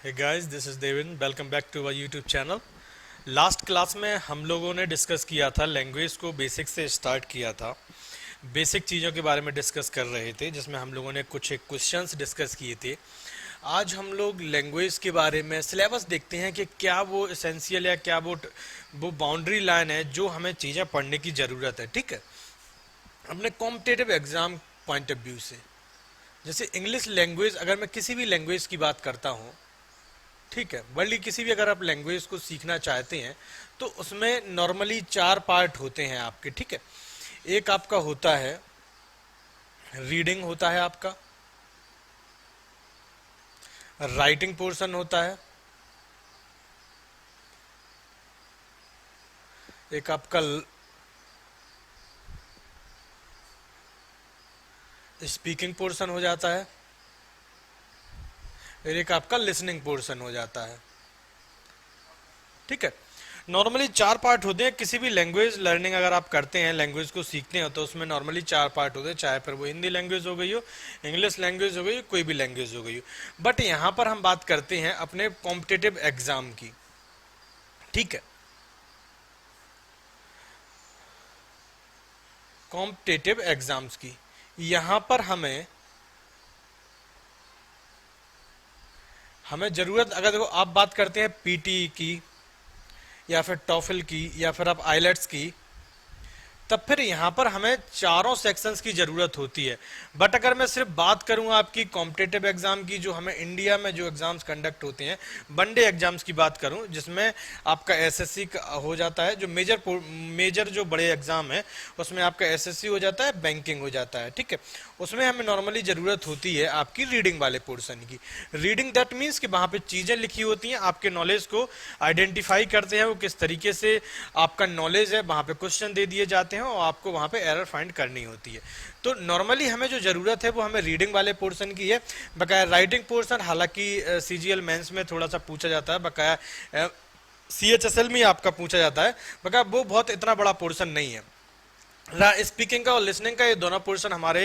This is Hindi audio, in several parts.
Hey guys, this is Devin. Welcome back to our YouTube channel. Last class में हम लोगों ने डिस्कस किया था, लैंग्वेज को बेसिक से स्टार्ट किया था। बेसिक चीज़ों के बारे में डिस्कस कर रहे थे, जिसमें हम लोगों ने कुछ एक क्वेश्चंस डिस्कस किए थे। आज हम लोग लैंग्वेज के बारे में सिलेबस देखते हैं कि क्या वो एसेंशियल या क्या वो बाउंड्री लाइन है जो हमें चीज़ें पढ़ने की ज़रूरत है। ठीक है, अपने competitive exam point of view से, जैसे इंग्लिश लैंग्वेज, अगर मैं किसी भी लैंग्वेज की बात करता हूँ, ठीक है, वर्ल्ड की किसी भी अगर आप लैंग्वेज को सीखना चाहते हैं तो उसमें नॉर्मली चार पार्ट होते हैं आपके। ठीक है, एक आपका होता है रीडिंग, होता है आपका राइटिंग पोर्शन, होता है एक आपका स्पीकिंग पोर्शन हो जाता है, और एक आपका लिसनिंग पोर्शन हो जाता है। ठीक है, नॉर्मली चार पार्ट होते हैं। किसी भी लैंग्वेज लर्निंग अगर आप करते हैं, लैंग्वेज को सीखते हैं, तो उसमें नॉर्मली चार पार्ट होते हैं, चाहे फिर वो हिंदी लैंग्वेज हो गई हो, इंग्लिश लैंग्वेज हो गई हो, कोई भी लैंग्वेज हो गई हो। बट यहाँ पर हम बात करते हैं अपने कॉम्पिटेटिव एग्जाम की। ठीक है, कॉम्पिटेटिव एग्जाम्स की यहाँ पर हमें हमें जरूरत, अगर देखो आप बात करते हैं पीटी की या फिर टॉफल की या फिर आप आइलेट्स की, तब फिर यहाँ पर हमें चारों सेक्शंस की ज़रूरत होती है। बट अगर मैं सिर्फ बात करूँ आपकी कॉम्पिटेटिव एग्जाम की, जो हमें इंडिया में जो एग्जाम्स कंडक्ट होते हैं, वनडे एग्जाम्स की बात करूँ, जिसमें आपका एसएससी हो जाता है, जो मेजर जो बड़े एग्जाम है उसमें आपका एसएससी हो जाता है, बैंकिंग हो जाता है। ठीक है, उसमें हमें नॉर्मली ज़रूरत होती है आपकी रीडिंग वाले पोर्शन की। रीडिंग दैट मीन्स कि वहाँ पे चीज़ें लिखी होती हैं, आपके नॉलेज को आइडेंटिफाई करते हैं वो किस तरीके से आपका नॉलेज है, वहाँ पे क्वेश्चन दे दिए जाते हैं और आपको वहाँ पे एरर फाइंड करनी होती है। तो नॉर्मली हमें जो ज़रूरत है वो हमें रीडिंग वाले पोर्शन की है। बकाया राइटिंग पोर्शन, हालांकि सीजीएल मेंस में थोड़ा सा पूछा जाता है, बकाया सीएचएसएल में आपका पूछा जाता है, बकाया वो बहुत इतना बड़ा पोर्शन नहीं है। स्पीकिंग का और लिसनिंग का ये दोनों पोर्शन हमारे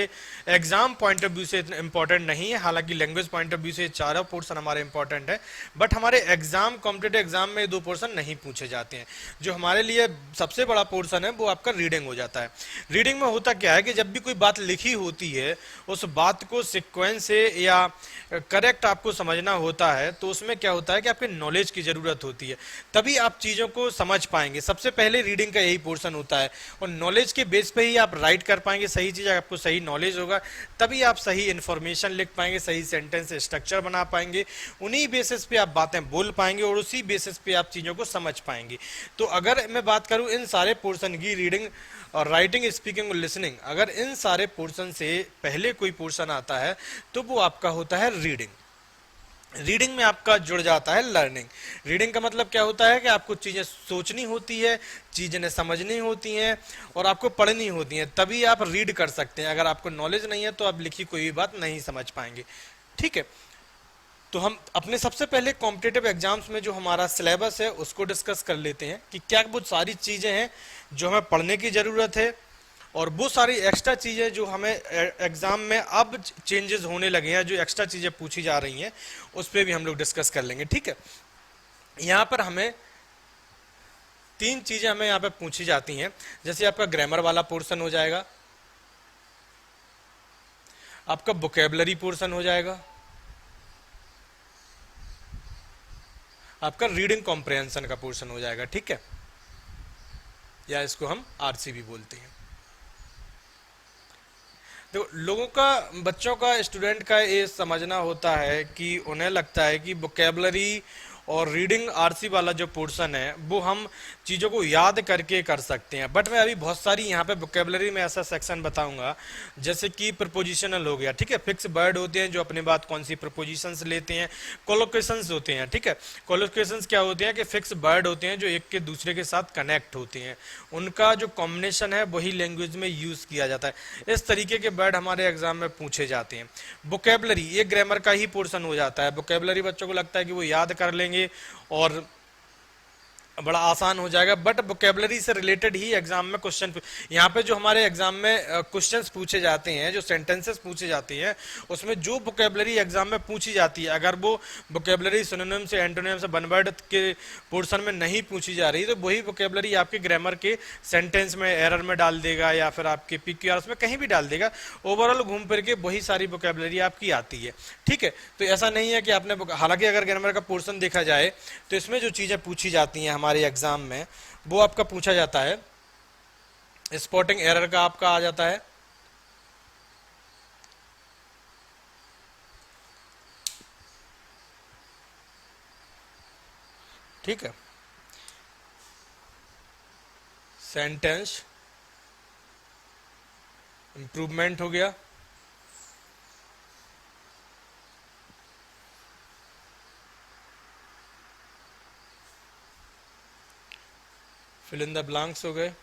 एग्जाम पॉइंट ऑफ व्यू से इतना इंपॉर्टेंट नहीं है, हालांकि लैंग्वेज पॉइंट ऑफ व्यू से चारों पोर्शन हमारे इंपॉर्टेंट है। बट हमारे एग्जाम, कॉम्पिटेटिव एग्जाम में ये दो पोर्शन नहीं पूछे जाते हैं। जो हमारे लिए सबसे बड़ा पोर्शन है वो आपका रीडिंग हो जाता है। रीडिंग में होता क्या है कि जब भी कोई बात लिखी होती है, उस बात को सिक्वेंस से या करेक्ट आपको समझना होता है, तो उसमें क्या होता है कि आपके नॉलेज की ज़रूरत होती है, तभी आप चीज़ों को समझ पाएंगे। सबसे पहले रीडिंग का यही पोर्शन होता है, और नॉलेज के बेस पे ही आप राइट कर पाएंगे सही चीज़। आपको सही नॉलेज होगा तभी आप सही इन्फॉर्मेशन लिख पाएंगे, सही सेंटेंस स्ट्रक्चर बना पाएंगे, उन्हीं बेसिस पे आप बातें बोल पाएंगे और उसी बेसिस पे आप चीज़ों को समझ पाएंगे। तो अगर मैं बात करूं इन सारे पोर्शन की, रीडिंग और राइटिंग, स्पीकिंग और लिसनिंग, अगर इन सारे पोर्शन से पहले कोई पोर्शन आता है तो वो आपका होता है रीडिंग। रीडिंग में आपका जुड़ जाता है लर्निंग। रीडिंग का मतलब क्या होता है कि आपको चीज़ें सोचनी होती है, चीज़ें समझनी होती हैं और आपको पढ़नी होती हैं, तभी आप रीड कर सकते हैं। अगर आपको नॉलेज नहीं है तो आप लिखी कोई भी बात नहीं समझ पाएंगे। ठीक है, तो हम अपने सबसे पहले कॉम्पिटेटिव एग्जाम्स में जो हमारा सिलेबस है उसको डिस्कस कर लेते हैं कि क्या वो सारी चीज़ें हैं जो हमें पढ़ने की ज़रूरत है, और वो सारी एक्स्ट्रा चीज़ें जो हमें एग्ज़ाम में अब चेंजेस होने लगे हैं, जो एक्स्ट्रा चीज़ें पूछी जा रही हैं, उस पर भी हम लोग डिस्कस कर लेंगे। ठीक है, यहाँ पर हमें तीन चीज़ें हमें यहाँ पे पूछी जाती हैं। जैसे आपका ग्रामर वाला पोर्शन हो जाएगा, आपका वोकेबलरी पोर्शन हो जाएगा, आपका रीडिंग कॉम्प्रहेंशन का पोर्शन हो जाएगा। ठीक है, या इसको हम आरसीबी बोलते हैं। देखो, लोगों का, बच्चों का, स्टूडेंट का ये समझना होता है कि उन्हें लगता है कि वोकेबलरी और रीडिंग आरसी वाला जो पोर्शन है वो हम चीज़ों को याद करके कर सकते हैं। बट मैं अभी बहुत सारी यहाँ पे वोकेबलरी में ऐसा सेक्शन बताऊंगा, जैसे कि प्रपोजिशनल हो गया। ठीक है, फिक्स वर्ड होते हैं जो अपने बात कौन सी प्रपोजिशंस लेते हैं। कोलोकेशंस होते हैं। ठीक है, कोलोकेशंस क्या होते हैं कि फिक्स वर्ड होते हैं जो एक के दूसरे के साथ कनेक्ट होते हैं, उनका जो कॉम्बिनेशन है वही लैंग्वेज में यूज़ किया जाता है। इस तरीके के वर्ड हमारे एग्जाम में पूछे जाते हैं। वोकेबलरी ये ग्रामर का ही पोर्शन हो जाता है। वोकेबलरी बच्चों को लगता है कि वो याद कर लेंगे और बड़ा आसान हो जाएगा। बट वोकेबलरी से रिलेटेड ही एग्जाम में क्वेश्चन, यहाँ पे जो हमारे एग्जाम में क्वेश्चंस पूछे जाते हैं, जो सेंटेंसेस पूछे जाते हैं, उसमें जो वोकेबलरी एग्जाम में पूछी जाती है, अगर वो वोकेबलरी सिनोनिम से, एंटोनिम से, वन वर्ड के पोर्शन में नहीं पूछी जा रही, तो वही वोकेबलरी आपके ग्रामर के सेंटेंस में एरर में डाल देगा या फिर आपके पीक्यूआरएस में कहीं भी डाल देगा। ओवरऑल घूम फिर के वही सारी वोकेबलरी आपकी आती है। ठीक है, तो ऐसा नहीं है कि आपने, हालांकि अगर ग्रामर का पोर्शन देखा जाए तो इसमें जो चीजें पूछी जाती हैं हमारे एग्जाम में, वो आपका पूछा जाता है, स्पॉटिंग एरर का आपका आ जाता है, ठीक है, सेंटेंस इंप्रूवमेंट हो गया, फिल इन द ब्लैंक्स हो गए,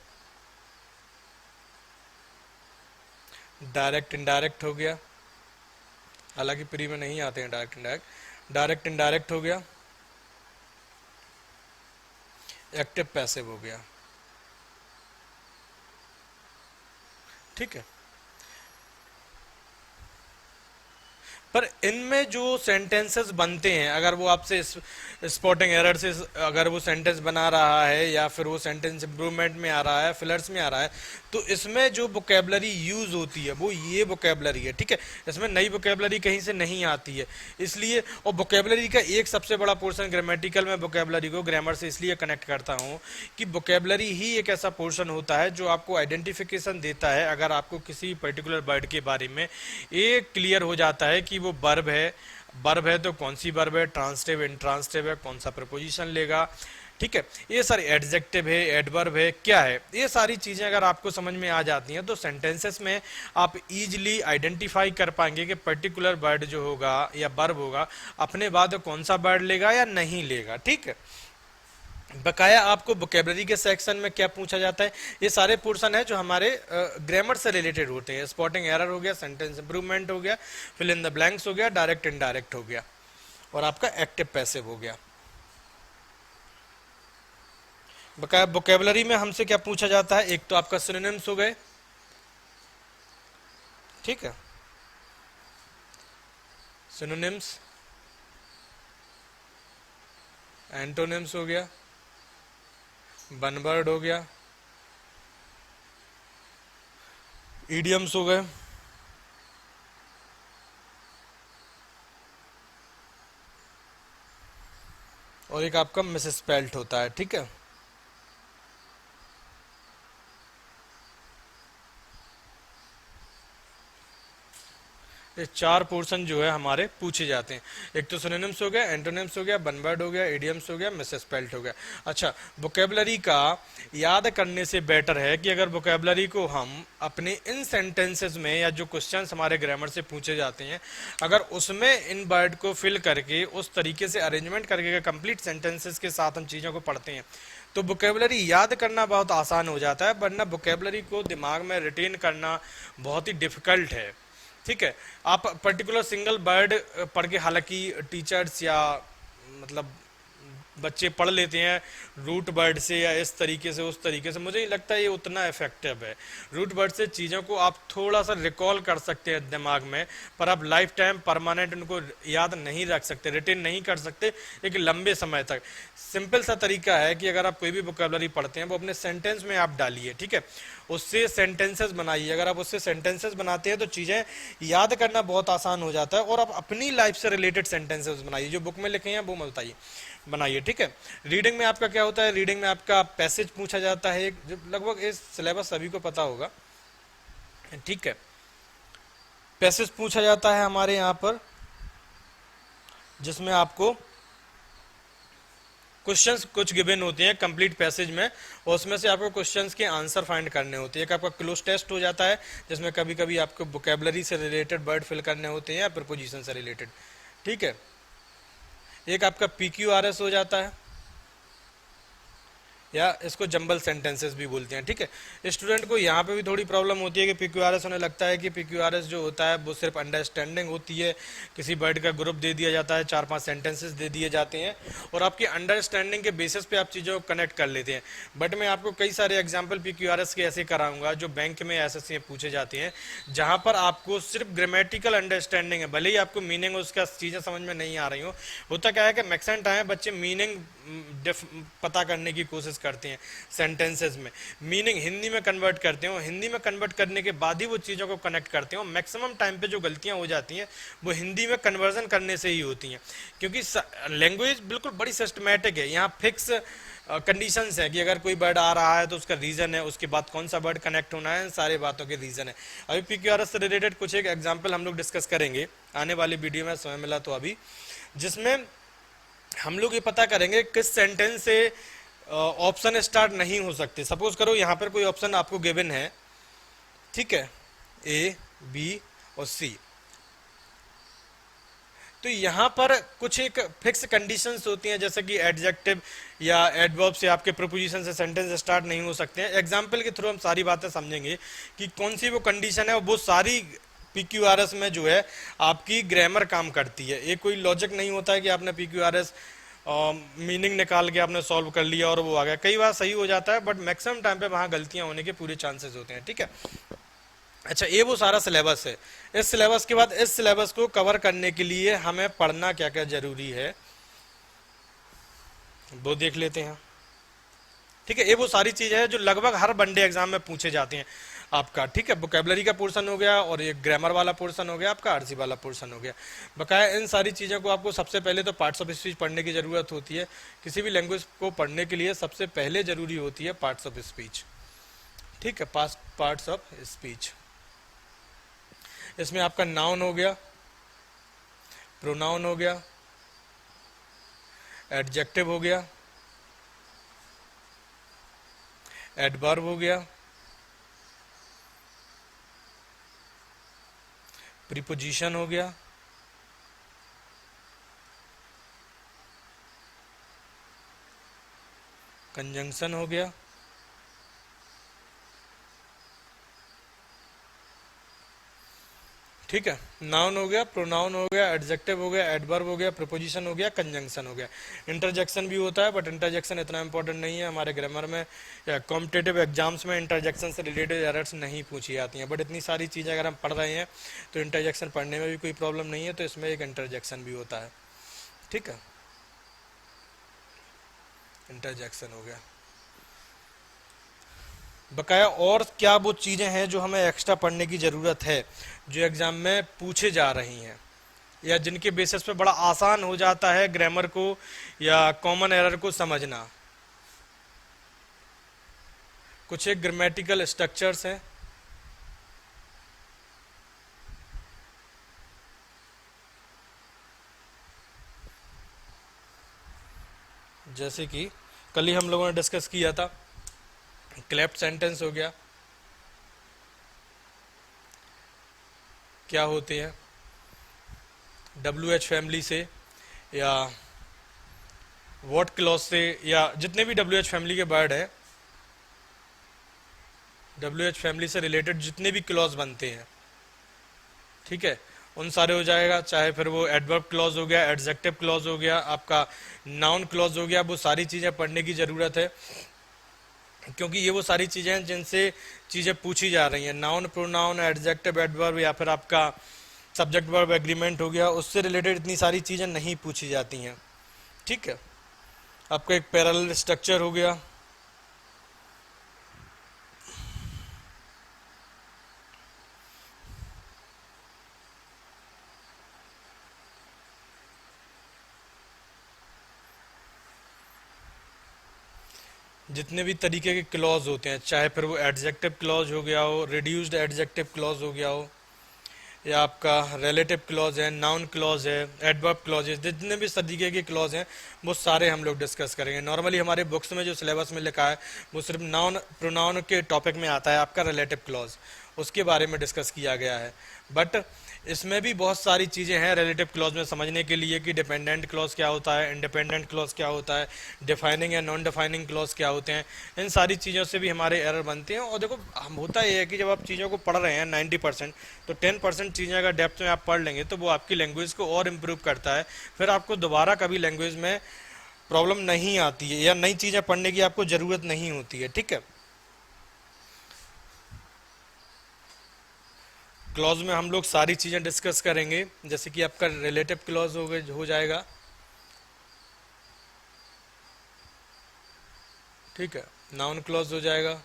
डायरेक्ट इनडायरेक्ट हो गया, हालांकि प्री में नहीं आते हैं डायरेक्ट इनडायरेक्ट, डायरेक्ट इनडायरेक्ट हो गया, एक्टिव पैसिव हो गया। ठीक है, पर इनमें जो सेंटेंसेस बनते हैं, अगर वो आपसे स्पॉटिंग एरर से अगर वो सेंटेंस बना रहा है या फिर वो सेंटेंस इंप्रूवमेंट में आ रहा है, फिलर्स में आ रहा है, तो इसमें जो वोकेबलरी यूज होती है वो ये वोकेबलरी है। ठीक है, इसमें नई वोकेबलरी कहीं से नहीं आती है, इसलिए। और वोकेबलरी का एक सबसे बड़ा पोर्शन ग्रामेटिकल में वोकेबलरी को ग्रामर से इसलिए कनेक्ट करता हूँ कि वोकेबलरी ही एक ऐसा पोर्शन होता है जो आपको आइडेंटिफिकेशन देता है। अगर आपको किसी पर्टिकुलर वर्ड के बारे में ये क्लियर हो जाता है कि वो वर्ब है, वर्ब है तो कौन सी वर्ब है, ट्रांसटिव इंट्रांसटिव है, कौन सा प्रपोजिशन लेगा, ठीक है, ये सारी एडजेक्टिव है, एडवर्ब है, क्या है, ये सारी चीजें अगर आपको समझ में आ जाती हैं तो सेंटेंसेस में आप इजीली आइडेंटिफाई कर पाएंगे कि पर्टिकुलर वर्ड जो होगा या वर्ब होगा अपने बाद कौन सा वर्ड लेगा या नहीं लेगा। ठीक है, बकाया आपको वोकेबलरी के सेक्शन में क्या पूछा जाता है, ये सारे पोर्शन है जो हमारे ग्रामर से रिलेटेड होते हैं। स्पॉटिंग एरर हो गया, सेंटेंस इंप्रूवमेंट हो गया, फिल इन द ब्लैंक्स हो गया, डायरेक्ट इनडायरेक्ट हो गया, और आपका एक्टिव पैसिव हो गया। बकाया वोकेबलरी में हमसे क्या पूछा जाता है, एक तो आपका सिनोनिम्स हो गए, ठीक है, सिनोनिम्स, एंटोनिम्स हो गया, वन वर्ड हो गया, इडियम्स हो गए, और एक आपका मिसस्पेल्ट होता है। ठीक है, ये चार पोर्शन जो है हमारे पूछे जाते हैं। एक तो सिनोनिम्स हो गया, एंटोनिम्स हो गया, वन वर्ड हो गया, इडियम्स हो गया, मिसस्पेल्ट हो गया। अच्छा, वोकेबलरी का याद करने से बेटर है कि अगर वोकेबलरी को हम अपने इन सेंटेंसेस में या जो क्वेश्चंस हमारे ग्रामर से पूछे जाते हैं, अगर उसमें इन वर्ड को फिल करके उस तरीके से अरेंजमेंट करके कंप्लीट सेंटेंसेस के साथ हम चीज़ों को पढ़ते हैं तो वोकेबलरी याद करना बहुत आसान हो जाता है, वरना वोकेबलरी को दिमाग में रिटेन करना बहुत ही डिफिकल्ट है। ठीक है, आप पर्टिकुलर सिंगल वर्ड पढ़ के, हालांकि टीचर्स या मतलब बच्चे पढ़ लेते हैं रूट वर्ड से या इस तरीके से उस तरीके से, मुझे नहीं लगता ये उतना इफेक्टिव है। रूट वर्ड से चीज़ों को आप थोड़ा सा रिकॉल कर सकते हैं दिमाग में, पर आप लाइफ टाइम परमानेंट उनको याद नहीं रख सकते, रिटेन नहीं कर सकते एक लंबे समय तक। सिंपल सा तरीका है कि अगर आप कोई भी वोकेबलरी पढ़ते हैं वो अपने सेंटेंस में आप डालिए, ठीक है, उससे सेंटेंसेस बनाइए। अगर आप उससे सेंटेंसेस बनाते हैं तो चीज़ें याद करना बहुत आसान हो जाता है, और आप अपनी लाइफ से रिलेटेड सेंटेंसेस बनाइए, जो बुक में लिखे हैं वो मत बताइए, बनाइए। ठीक है, रीडिंग में आपका क्या होता है, रीडिंग में आपका पैसेज पूछा जाता है, जो लगभग इस सिलेबस सभी को पता होगा। ठीक है, पैसेज पूछा जाता है हमारे यहाँ पर, जिसमें आपको क्वेश्चंस कुछ गिवन होते हैं कंप्लीट पैसेज में, और उसमें से आपको क्वेश्चंस के आंसर फाइंड करने होते हैं। एक आपका क्लोज टेस्ट हो जाता है, जिसमें कभी कभी आपको वोकेबलरी से रिलेटेड वर्ड फिल करने होते हैं या प्रीपोजिशन से रिलेटेड। ठीक है, एक आपका PQRS हो जाता है, या इसको जंबल सेंटेंसेस भी बोलते हैं। ठीक है, स्टूडेंट को यहाँ पे भी थोड़ी प्रॉब्लम होती है कि पीक्यूआरएस उन्हें लगता है कि पीक्यूआरएस जो होता है वो सिर्फ अंडरस्टैंडिंग होती है, किसी वर्ड का ग्रुप दे दिया जाता है, 4-5 सेंटेंसेस दे दिए जाते हैं और आपकी अंडरस्टैंडिंग के बेसिस पे आप चीज़ों को कनेक्ट कर लेते हैं। बट मैं आपको कई सारे एग्जाम्पल पीक्यूआरएस के ऐसे कराऊंगा जो बैंक में एसएससी में पूछे जाते हैं, जहाँ पर आपको सिर्फ ग्रामेटिकल अंडरस्टैंडिंग है, भले ही आपको मीनिंग उसका चीज़ें समझ में नहीं आ रही हो। होता क्या है कि मैक्सिमम टाइम बच्चे मीनिंग पता करने की कोशिश करते हैं सेंटेंसेस में, मीनिंग हिंदी में कन्वर्ट करते हो, हिंदी में कन्वर्ट करने के बाद ही वो चीज़ों को कनेक्ट करते हो। मैक्सिमम टाइम पे जो गलतियां हो जाती हैं वो हिंदी में कन्वर्जन करने से ही होती हैं, क्योंकि लैंग्वेज बिल्कुल बड़ी सिस्टमेटिक है। यहाँ फिक्स कंडीशंस है कि अगर कोई वर्ड आ रहा है तो उसका रीजन है, उसके बाद कौन सा वर्ड कनेक्ट होना है, सारे बातों के रीजन है। अभी पीक्यूआरएस से रिलेटेड कुछ एक एग्जाम्पल हम लोग डिस्कस करेंगे आने वाली वीडियो में, समय मिला तो अभी, जिसमें हम लोग ये पता करेंगे किस सेंटेंस से ऑप्शन स्टार्ट नहीं हो सकते। सपोज करो यहाँ पर कोई ऑप्शन आपको गिवन है, ठीक है, ए, बी और सी, तो यहाँ पर कुछ एक फिक्स कंडीशंस होती हैं, जैसे कि एडजेक्टिव या एडवर्ब से आपके प्रोपोजिशन से सेंटेंस स्टार्ट नहीं हो सकते हैं। एग्जाम्पल के थ्रू हम सारी बातें समझेंगे कि कौन सी वो कंडीशन है, और वो सारी पीक्यूआरएस में जो है आपकी ग्रामर काम करती है। ये कोई लॉजिक नहीं होता है कि आपने पीक्यूआरएस मीनिंग निकाल के आपने सॉल्व कर लिया और वो आ गया। कई बार सही हो जाता है बट मैक्सिमम टाइम पे वहाँ गलतियाँ होने के पूरे चांसेस होते हैं। ठीक है, अच्छा, ये वो सारा सिलेबस है। इस सिलेबस के बाद इस सिलेबस को कवर करने के लिए हमें पढ़ना क्या क्या जरूरी है वो देख लेते हैं। ठीक है, ये वो सारी चीजें हैं जो लगभग हर वनडे एग्जाम में पूछे जाते हैं आपका। ठीक है, वोकेबलरी का पोर्शन हो गया और ये ग्रामर वाला पोर्शन हो गया, आपका आरसी वाला पोर्शन हो गया। बकाया इन सारी चीज़ों को आपको सबसे पहले तो पार्ट्स ऑफ स्पीच पढ़ने की ज़रूरत होती है। किसी भी लैंग्वेज को पढ़ने के लिए सबसे पहले जरूरी होती है पार्ट्स ऑफ स्पीच। ठीक है, पार्ट्स ऑफ स्पीच, इसमें आपका नाउन हो गया, प्रोनाउन हो गया, एडजेक्टिव हो गया, एडवर्ब हो गया, प्रीपोजिशन हो गया, कंजंक्शन हो गया, ठीक है, नाउन हो गया, प्रोनाउन हो गया, एडजेक्टिव हो गया, एडवर्ब हो गया, प्रीपोजिशन हो गया, कंजंक्शन हो गया। इंटरजेक्शन भी होता है बट इंटरजेक्शन इतना इंपॉर्टेंट नहीं है हमारे ग्रामर में या कॉम्पिटेटिव एग्जाम्स में। इंटरजेक्शन से रिलेटेड एरर्स नहीं पूछी जाती हैं, बट इतनी सारी चीज़ें अगर हम पढ़ रहे हैं तो इंटरजेक्शन पढ़ने में भी कोई प्रॉब्लम नहीं है, तो इसमें एक इंटरजेक्शन भी होता है। ठीक है, इंटरजेक्शन हो गया। बकाया और क्या वो चीज़ें हैं जो हमें एक्स्ट्रा पढ़ने की ज़रूरत है, जो एग्ज़ाम में पूछे जा रही हैं या जिनके बेसिस पे बड़ा आसान हो जाता है ग्रामर को या कॉमन एरर को समझना। कुछ एक ग्रामेटिकल स्ट्रक्चर्स हैं, जैसे कि कल ही हम लोगों ने डिस्कस किया था, क्लैप्ट सेंटेंस हो गया, क्या होते हैं, WH फैमिली से या व्हाट क्लॉज से, या जितने भी WH फैमिली के वर्ड है, WH फैमिली से रिलेटेड जितने भी क्लॉज बनते हैं, ठीक है, उन सारे हो जाएगा। चाहे फिर वो एडवर्ब क्लॉज हो गया, एडजेक्टिव क्लॉज हो गया, आपका नाउन क्लॉज हो गया, वो सारी चीज़ें पढ़ने की ज़रूरत है, क्योंकि ये वो सारी चीज़ें हैं जिनसे चीज़ें पूछी जा रही हैं। नाउन, प्रोनाउन, एडजेक्टिव, एडवर्ब या फिर आपका सब्जेक्ट वर्ब एग्रीमेंट हो गया, उससे रिलेटेड इतनी सारी चीज़ें नहीं पूछी जाती हैं। ठीक है, आपका एक पैरेलल स्ट्रक्चर हो गया, जितने भी तरीके के क्लॉज होते हैं, चाहे फिर वो एडजेक्टिव क्लॉज हो गया हो, रिड्यूस्ड एडजेक्टिव क्लॉज हो गया हो, या आपका रिलेटिव क्लॉज है, नाउन क्लॉज है, एडवर्ब क्लॉज है, जितने भी तरीके के क्लॉज हैं वो सारे हम लोग डिस्कस करेंगे। नॉर्मली हमारे बुक्स में जो सिलेबस में लिखा है वो सिर्फ नाउन प्रोनाउन के टॉपिक में आता है आपका रिलेटिव क्लॉज, उसके बारे में डिस्कस किया गया है। बट इसमें भी बहुत सारी चीज़ें हैं रिलेटिव क्लॉज में समझने के लिए कि डिपेंडेंट क्लॉज क्या होता है, इंडिपेंडेंट क्लॉज क्या होता है, डिफाइनिंग या नॉन डिफाइनिंग क्लॉज क्या होते हैं। इन सारी चीज़ों से भी हमारे एरर बनते हैं। और देखो हम होता ये है कि जब आप चीज़ों को पढ़ रहे हैं 90%, तो 10% चीज़ें अगर डेप्थ में आप पढ़ लेंगे तो वो आपकी लैंग्वेज को और इम्प्रूव करता है। फिर आपको दोबारा कभी लैंग्वेज में प्रॉब्लम नहीं आती है या नई चीज़ें पढ़ने की आपको ज़रूरत नहीं होती है। ठीक है, क्लॉज में हम लोग सारी चीज़ें डिस्कस करेंगे, जैसे कि आपका रिलेटिव क्लॉज हो जाएगा। ठीक है, नाउन क्लॉज हो जाएगा,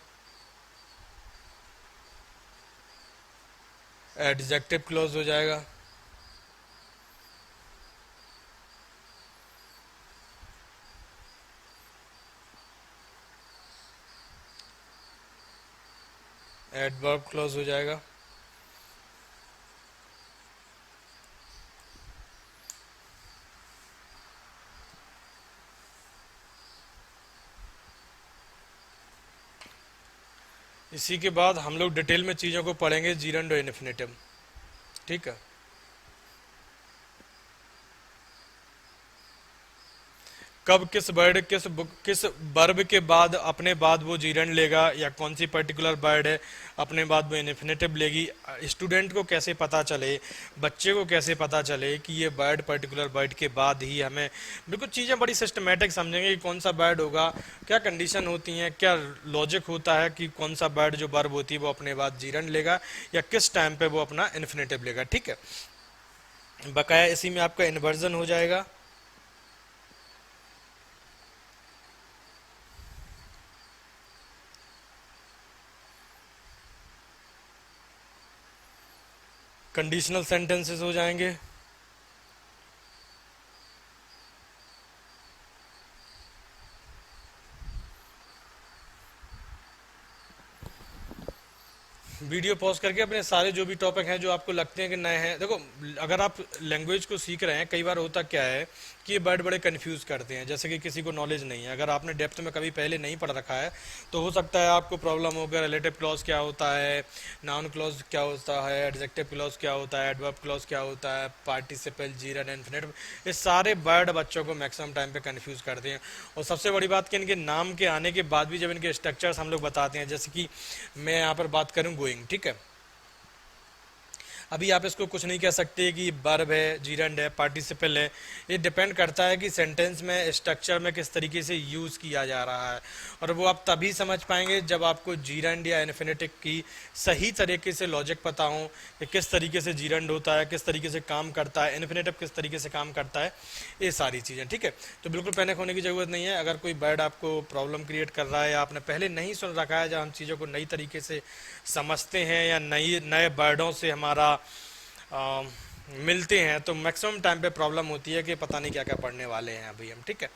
एडजेक्टिव क्लॉज हो जाएगा, एडवर्ब क्लॉज हो जाएगा, इसी के बाद हम लोग डिटेल में चीज़ों को पढ़ेंगे जीरंड और इन्फिनेटिव। ठीक है, कब किस वर्ड किस वर्ब के बाद अपने बाद वो जीरंड लेगा, या कौन सी पर्टिकुलर वर्ड है अपने बाद वो इन्फिनेटिव लेगी। स्टूडेंट को कैसे पता चले, बच्चे को कैसे पता चले कि ये वर्ड पर्टिकुलर वर्ड के बाद ही हमें बिल्कुल चीज़ें बड़ी सिस्टमेटिक समझेंगे कि कौन सा वर्ड होगा, क्या कंडीशन होती हैं, क्या लॉजिक होता है कि कौन सा वर्ड जो वर्ब होती है वो अपने बाद जीरंड लेगा या किस टाइम पे वो अपना इन्फिनेटिव लेगा। ठीक है, बकाया इसी में आपका इन्वर्जन हो जाएगा, कंडीशनल सेंटेंसेस हो जाएंगे, वीडियो पॉज करके अपने सारे जो भी टॉपिक हैं जो आपको लगते हैं कि नए हैं। देखो अगर आप लैंग्वेज को सीख रहे हैं, कई बार होता क्या है कि ये वर्ड बड़े कंफ्यूज करते हैं, जैसे कि किसी को नॉलेज नहीं है, अगर आपने डेप्थ में कभी पहले नहीं पढ़ रखा है तो हो सकता है आपको प्रॉब्लम हो गया रिलेटिव क्लॉज क्या होता है, नाउन क्लॉज क्या होता है, एडजेक्टिव क्लॉज क्या होता है, एडवर्ब क्लॉज क्या होता है, पार्टिसिपल, जीरन, इन्फिनेटिव, ये सारे वर्ड बच्चों को मैक्सिमम टाइम पे कंफ्यूज करते हैं। और सबसे बड़ी बात कि इनके नाम के आने के बाद भी जब इनके स्ट्रक्चर्स हम लोग बताते हैं, जैसे कि मैं यहाँ पर बात करूँ गोइंग, ठीक है, अभी आप इसको कुछ नहीं कह सकते कि वर्ब है, जीरंड है, पार्टिसिपल है। ये डिपेंड करता है कि सेंटेंस में स्ट्रक्चर में किस तरीके से यूज़ किया जा रहा है, और वो आप तभी समझ पाएंगे जब आपको जीरंड या इन्फिनेटिव की सही तरीके से लॉजिक पता हो कि किस तरीके से जीरंड होता है, किस तरीके से काम करता है, इन्फिनेटिव किस तरीके से काम करता है, ये सारी चीज़ें। ठीक है, तो बिल्कुल पैनिक होने की ज़रूरत नहीं है। अगर कोई वर्ड आपको प्रॉब्लम क्रिएट कर रहा है या आपने पहले नहीं सुन रखा है, जब हम चीज़ों को नई तरीके से समझते हैं या नई नए वर्डों से हमारा आ, मिलते हैं, तो मैक्सिमम टाइम पे प्रॉब्लम होती है कि पता नहीं क्या क्या पढ़ने वाले हैं अभी हम। ठीक है,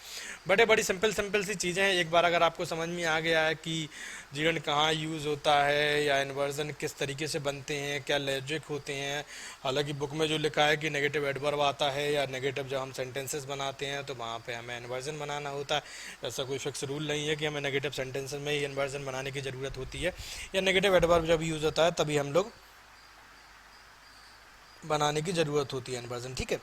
बड़े बड़ी सिंपल सिंपल सी चीज़ें हैं। एक बार अगर आपको समझ में आ गया है कि जीरंड कहाँ यूज़ होता है या इन्वर्जन किस तरीके से बनते हैं, क्या लॉजिक होते हैं, हालांकि बुक में जो लिखा है कि नेगेटिव एडवर्ब आता है या नेगेटिव जब हम सेंटेंसेस बनाते हैं तो वहाँ पे हमें इन्वर्जन बनाना होता है। ऐसा कोई फिक्स रूल नहीं है कि हमें नेगेटिव सेंटेंसेस में ही इन्वर्जन बनाने की ज़रूरत होती है, या नेगेटिव एडवर्ब जब यूज़ होता है तभी हम लोग बनाने की ज़रूरत होती है इन्वर्जन। ठीक है,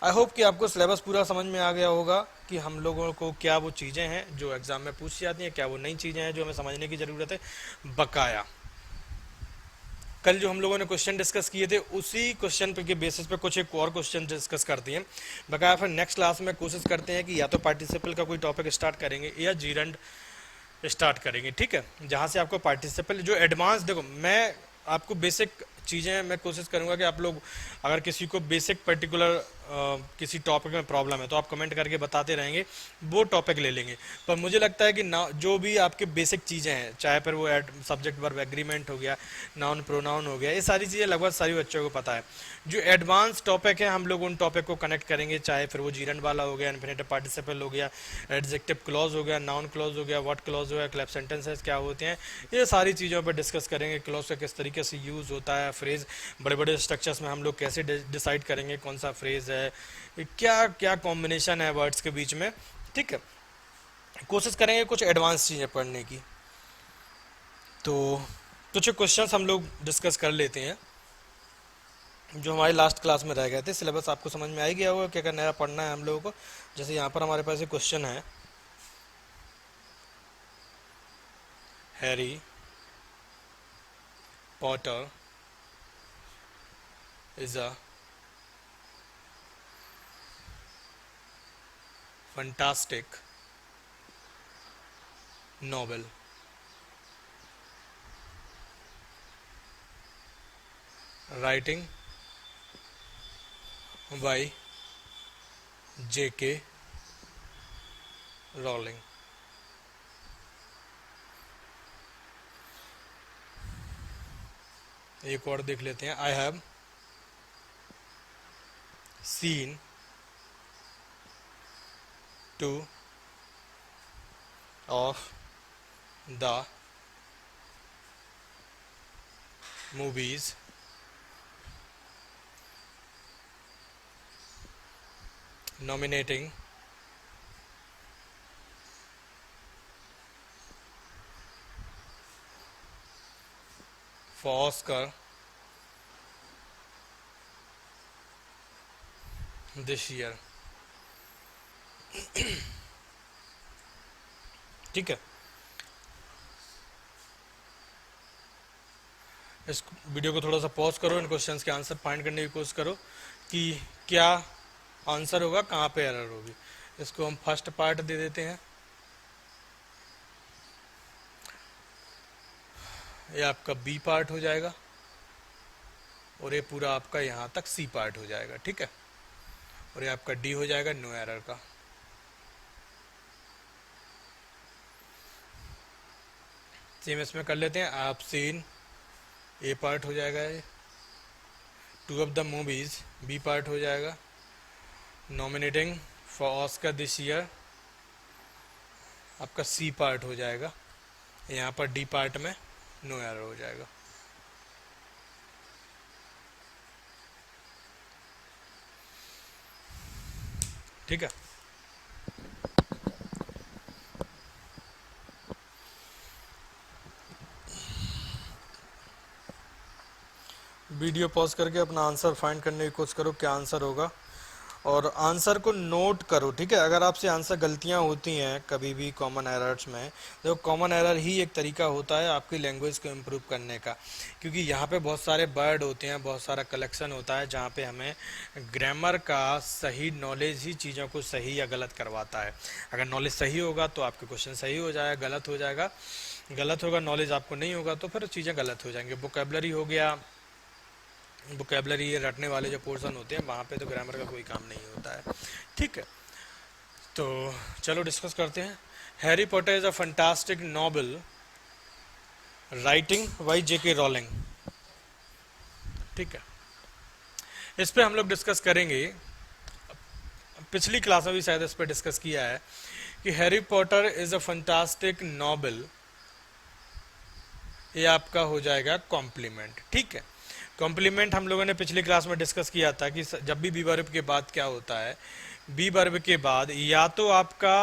आई होप कि आपको सिलेबस पूरा समझ में आ गया होगा कि हम लोगों को क्या वो चीज़ें हैं जो एग्ज़ाम में पूछी जाती हैं, क्या वो नई चीज़ें हैं जो हमें समझने की ज़रूरत है। बकाया कल जो हम लोगों ने क्वेश्चन डिस्कस किए थे उसी क्वेश्चन के बेसिस पे कुछ एक और क्वेश्चन डिस्कस करते हैं। बकाया फिर नेक्स्ट क्लास में कोशिश करते हैं कि या तो पार्टिसिपल का कोई टॉपिक स्टार्ट करेंगे या जीरंड स्टार्ट करेंगे। ठीक है, जहाँ से आपको पार्टिसिपल जो एडवांस, देखो मैं आपको बेसिक चीज़ें मैं कोशिश करूँगा कि आप लोग अगर किसी को बेसिक पर्टिकुलर किसी टॉपिक में प्रॉब्लम है तो आप कमेंट करके बताते रहेंगे, वो टॉपिक ले लेंगे। पर मुझे लगता है कि ना जो भी आपके बेसिक चीज़ें हैं, चाहे फिर वो सब्जेक्ट वर्ब एग्रीमेंट हो गया, नाउन प्रोनाउन हो गया, ये सारी चीज़ें लगभग सभी बच्चों को पता है। जो एडवांस टॉपिक है हम लोग उन टॉपिक को कनेक्ट करेंगे, चाहे फिर वो जीरंड वाला हो गया, इन्फिनेटिव पार्टिसिपल हो गया, एडजेक्टिव क्लॉज हो गया, नाउन क्लॉज हो गया, व्हाट क्लॉज हो गया, क्लैप सेंटेंसेस क्या होते हैं, ये सारी चीज़ों पर डिस्कस करेंगे। क्लॉज का किस तरीके से यूज़ होता है, फ्रेज बड़े बड़े स्ट्रक्चर्स में हम लोग कैसे डिसाइड करेंगे कौन सा फ्रेज है, क्या क्या कॉम्बिनेशन है वर्ड्स के बीच में। ठीक है, कोशिश करेंगे कुछ एडवांस चीज़ें पढ़ने की। तो कुछ क्वेश्चंस हम लोग डिस्कस कर लेते हैं जो हमारी लास्ट क्लास में रह गए थे। सिलेबस आपको समझ में आ ही गया होगा, क्या क्या नया पढ़ना है हम लोगों को। जैसे यहाँ पर हमारे पास एक क्वेश्चन है, Harry Potter is a fantastic novel writing by J.K. Rowling। एक और देख लेते हैं, I have seen to of the movies nominating for Oscar this year। ठीक है, इस वीडियो को थोड़ा सा पॉज करो, इन क्वेश्चंस के आंसर फाइंड करने की कोशिश करो कि क्या आंसर होगा, कहाँ पे एरर होगी। इसको हम फर्स्ट पार्ट दे देते हैं, ये आपका बी पार्ट हो जाएगा और ये पूरा आपका यहाँ तक सी पार्ट हो जाएगा। ठीक है, और ये आपका डी हो जाएगा नो एरर का। सेम इसमें कर लेते हैं, आप सीन ए पार्ट हो जाएगा, ये two of the movies B part हो जाएगा, nominating for Oscar this year आपका सी पार्ट हो जाएगा, यहाँ पर डी पार्ट में नो एरर हो जाएगा। ठीक है, वीडियो पॉज करके अपना आंसर फाइंड करने की कोशिश करो, क्या आंसर होगा, और आंसर को नोट करो। ठीक है, अगर आपसे आंसर गलतियां होती हैं कभी भी कॉमन एरर्स में, तो कॉमन एरर ही एक तरीका होता है आपकी लैंग्वेज को इम्प्रूव करने का, क्योंकि यहाँ पे बहुत सारे वर्ड होते हैं, बहुत सारा कलेक्शन होता है जहाँ पे हमें ग्रामर का सही नॉलेज ही चीज़ों को सही या गलत करवाता है। अगर नॉलेज सही होगा तो आपके क्वेश्चन सही हो जाएगा, गलत हो जाएगा, गलत होगा नॉलेज आपको नहीं होगा तो फिर चीज़ें गलत हो जाएंगी। वोकैबुलरी हो गया, वोकैबुलरी ये रटने वाले जो पोर्शन होते हैं वहाँ पे तो ग्रामर का कोई काम नहीं होता है। ठीक है, तो चलो डिस्कस करते हैं। Harry Potter is a fantastic novel writing by J.K. Rowling. ठीक है, इस पे हम लोग डिस्कस करेंगे, पिछली क्लास में भी शायद इस पे डिस्कस किया है कि Harry Potter is a fantastic novel, ये आपका हो जाएगा कॉम्प्लीमेंट। ठीक है, कॉम्प्लीमेंट हम लोगों ने पिछली क्लास में डिस्कस किया था कि जब भी बी वर्ब के बाद क्या होता है, बी वर्ब के बाद या तो आपका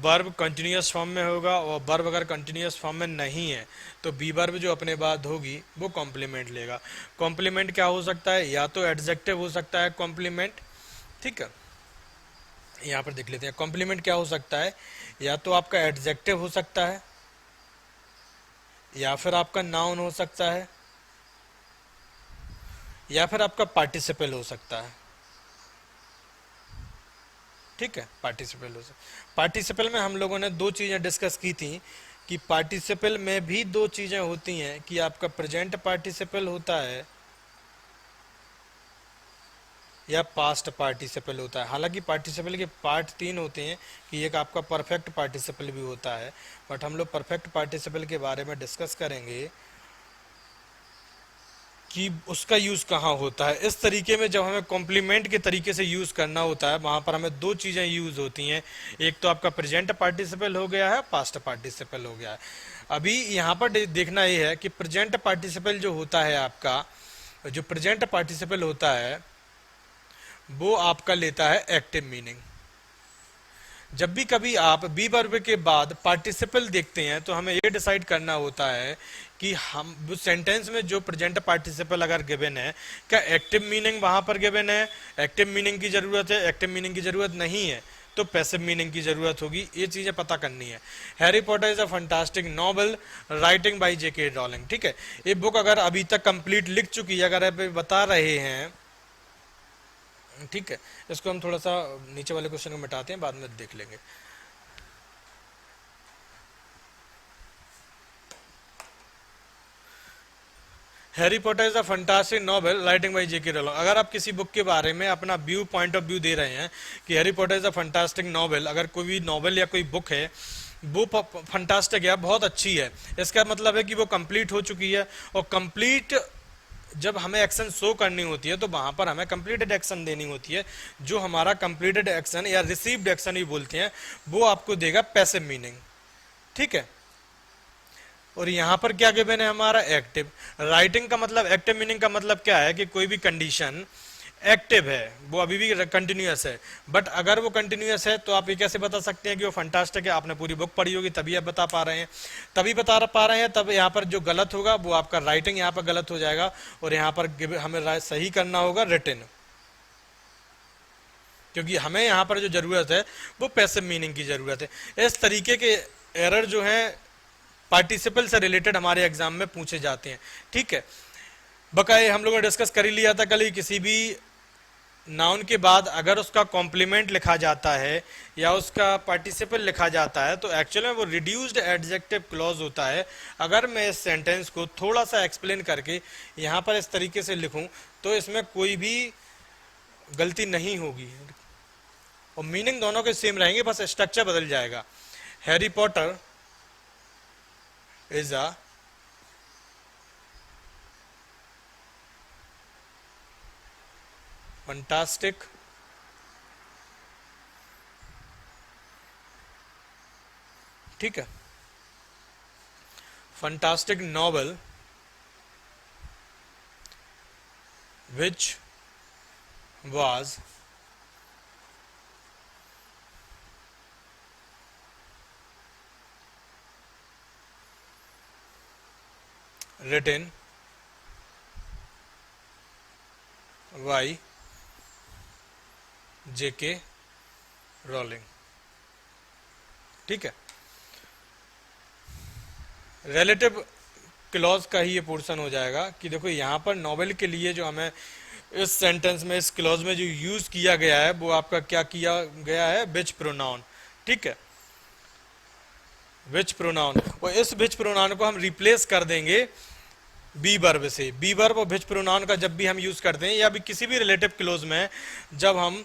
वर्ब कंटिन्यूअस फॉर्म में होगा, और वर्ब अगर कंटिन्यूअस फॉर्म में नहीं है तो बी वर्ब जो अपने बाद होगी वो कॉम्प्लीमेंट लेगा। कॉम्प्लीमेंट क्या हो सकता है, या तो एडजेक्टिव हो सकता है कॉम्प्लीमेंट। ठीक है, यहाँ पर देख लेते हैं कॉम्प्लीमेंट क्या हो सकता है, या तो आपका एडजेक्टिव हो सकता है, या फिर आपका नाउन हो सकता है, या फिर आपका पार्टिसिपल हो सकता है। ठीक है, पार्टिसिपल हो सकता। पार्टिसिपल में हम लोगों ने दो चीज़ें डिस्कस की थी कि पार्टिसिपल में भी दो चीज़ें होती हैं कि आपका प्रेजेंट पार्टिसिपल होता है या पास्ट पार्टिसिपल होता है। हालांकि पार्टिसिपल के पार्ट तीन होते हैं कि एक आपका परफेक्ट पार्टिसिपल भी होता है, बट हम लोग परफेक्ट पार्टिसिपल के बारे में डिस्कस करेंगे कि उसका यूज़ कहाँ होता है। इस तरीके में जब हमें कॉम्प्लीमेंट के तरीके से यूज़ करना होता है, वहाँ पर हमें दो चीज़ें यूज़ होती हैं, एक तो आपका प्रेजेंट पार्टिसिपल हो गया है, पास्ट पार्टिसिपल हो गया है। अभी यहाँ पर देखना ये है कि प्रेजेंट पार्टिसिपल जो होता है आपका, जो प्रेजेंट पार्टिसिपल होता है वो आपका लेता है एक्टिव मीनिंग। जब भी कभी आप बी वर्ब के बाद पार्टिसिपल देखते हैं तो हमें ये डिसाइड करना होता है कि हम सेंटेंस में जो प्रेजेंट पार्टिसिपल अगर गिवन है, क्या एक्टिव मीनिंग वहां पर गिवन है, एक्टिव मीनिंग की जरूरत है, एक्टिव मीनिंग की जरूरत नहीं है, तो पैसिव मीनिंग की जरूरत होगी। ये चीजें पता करनी है। Harry Potter is a fantastic novel writing by JK Rowling. ठीक है, ये बुक अगर अभी तक कंप्लीट लिख चुकी है, अगर आप बता रहे हैं, ठीक है, इसको हम थोड़ा सा नीचे वाले क्वेश्चन को मिटाते हैं, बाद में देख लेंगे। Harry Potter is a fantastic novel writing by JK Rowling. अगर आप किसी बुक के बारे में अपना व्यू पॉइंट ऑफ व्यू दे रहे हैं कि Harry Potter is a fantastic novel, अगर कोई भी नॉवेल या कोई बुक है वो फंटास्टिक है, बहुत अच्छी है, इसका मतलब है कि वो कंप्लीट हो चुकी है। और कंप्लीट जब हमें एक्शन शो करनी होती है तो वहां पर हमें कंप्लीटेड एक्शन देनी होती है। जो हमारा कंप्लीटेड एक्शन या रिसीव्ड एक्शन भी बोलते हैं, वो आपको देगा पैसिव मीनिंग। ठीक है, और यहां पर क्या गिवन है हमारा, एक्टिव। राइटिंग का मतलब, एक्टिव मीनिंग का मतलब क्या है कि कोई भी कंडीशन एक्टिव है, वो अभी भी कंटिन्यूअस है। बट अगर वो कंटिन्यूअस है तो आप ये कैसे बता सकते हैं कि वो फंटास्टिक है? आपने पूरी बुक पढ़ी होगी तभी आप बता पा रहे हैं, तभी बता पा रहे हैं। तब यहाँ पर जो गलत होगा वो आपका राइटिंग यहाँ पर गलत हो जाएगा, और यहाँ पर हमें सही करना होगा रिटन, क्योंकि हमें यहाँ पर जो जरूरत है वो पैसिव मीनिंग की जरूरत है। इस तरीके के एरर जो है पार्टिसिपल से रिलेटेड हमारे एग्जाम में पूछे जाते हैं। ठीक है, बकाए हम लोगों ने डिस्कस कर ही लिया था कल ही, किसी भी नाउन के बाद अगर उसका कॉम्प्लीमेंट लिखा जाता है या उसका पार्टिसिपल लिखा जाता है तो एक्चुअली में वो रिड्यूस्ड एडजेक्टिव क्लॉज होता है। अगर मैं इस सेंटेंस को थोड़ा सा एक्सप्लेन करके यहाँ पर इस तरीके से लिखूं तो इसमें कोई भी गलती नहीं होगी और मीनिंग दोनों के सेम रहेंगे, बस स्ट्रक्चर बदल जाएगा। Harry Potter is a fantastic ठीक है, fantastic novel which was written by J.K. Rowling. ठीक है, रिलेटिव क्लॉज का ही ये पोर्शन हो जाएगा कि देखो यहाँ पर नॉवेल के लिए जो हमें इस सेंटेंस में, इस क्लॉज में जो यूज किया गया है वो आपका क्या किया गया है, विच प्रोनाउन। ठीक है, विच प्रोनाउन, और इस विच प्रोनाउन को हम रिप्लेस कर देंगे बी वर्ब से। बी वर्ब और विच प्रोनाउन का जब भी हम यूज करते हैं या भी किसी भी रिलेटिव क्लोज में जब हम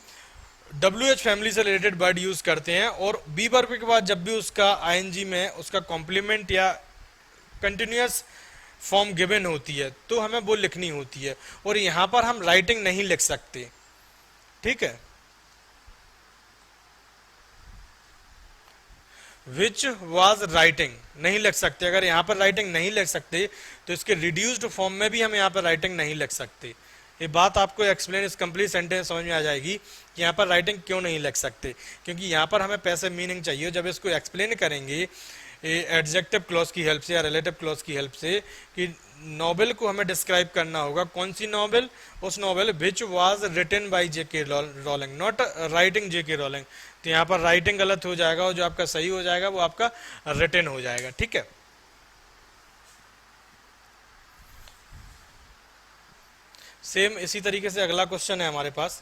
WH फैमिली से रिलेटेड वर्ड यूज करते हैं और बी वर्ब के बाद जब भी उसका आईएनजी में उसका कॉम्प्लीमेंट या कंटिन्यूअस फॉर्म गिवन होती है तो हमें वो लिखनी होती है, और यहां पर हम राइटिंग नहीं लिख सकते। ठीक है, विच वाज राइटिंग नहीं लिख सकते। अगर यहां पर राइटिंग नहीं लिख सकते तो इसके रिड्यूस्ड फॉर्म में भी हम यहां पर राइटिंग नहीं लिख सकते। ये बात आपको एक्सप्लेन इस कंप्लीट सेंटेंस समझ में आ जाएगी कि यहाँ पर राइटिंग क्यों नहीं लिख सकते, क्योंकि यहाँ पर हमें पैसिव मीनिंग चाहिए। जब इसको एक्सप्लेन करेंगे एडजेक्टिव क्लॉज की हेल्प से या रिलेटिव क्लॉज की हेल्प से कि नॉवेल को हमें डिस्क्राइब करना होगा, कौन सी नॉवेल, उस novel which was written by JK Rowling, not writing JK Rowling. तो यहाँ पर राइटिंग गलत हो जाएगा और जो आपका सही हो जाएगा वो आपका रिटन हो जाएगा। ठीक है, सेम इसी तरीके से अगला क्वेश्चन है हमारे पास।